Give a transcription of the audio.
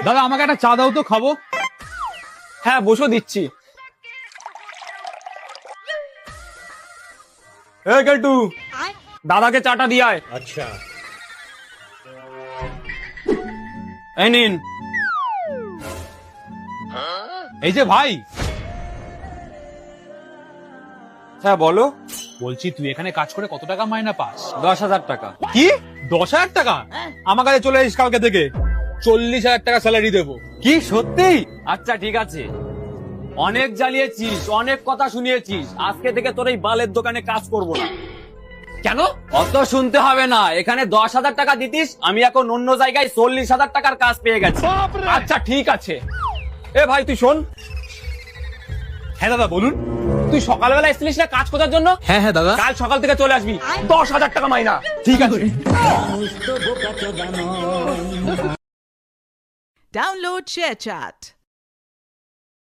দাদা আমাকে একটা চা দাও তো, খাবো। হ্যাঁ বসো, দিচ্ছি। এই গেলটু, দাদাকে চাটা দিয়ে আয়। अच्छा। এই নিন। এই যে ভাই, হ্যাঁ বলো। বলছি তুই এখানে কাজ করে কত টাকা মাইনা পাস? 10,000 টাকা। কি 10,000 টাকা? আমার কাছে চলে এসিস কালকে থেকে, 40,000 টাকা স্যালারি দেবো। কি সত্যি? আচ্ছা ঠিক আছে, অনেক জ্বালিয়েছিস, অনেক কথা শুনিয়েছিস, আজকে থেকে তোর এই বালের দোকানে কাজ করব না। কেন? অত শুনতে হবে না, এখানে 10,000 টাকা দিতিস, আমি এখন অন্য জায়গায় 40,000 টাকার কাজ পেয়ে গেছি। আচ্ছা ঠিক আছে। এ ভাই তুই শোন। হ্যাঁ দাদা বলুন। তুই সকালবেলা এসেছিলিস না কাজ করার জন্য? হ্যাঁ হ্যাঁ দাদা। কাল সকাল থেকে চলে আসবি, 10,000 টাকা মাইনা। ঠিক আছে। Download ShareChat.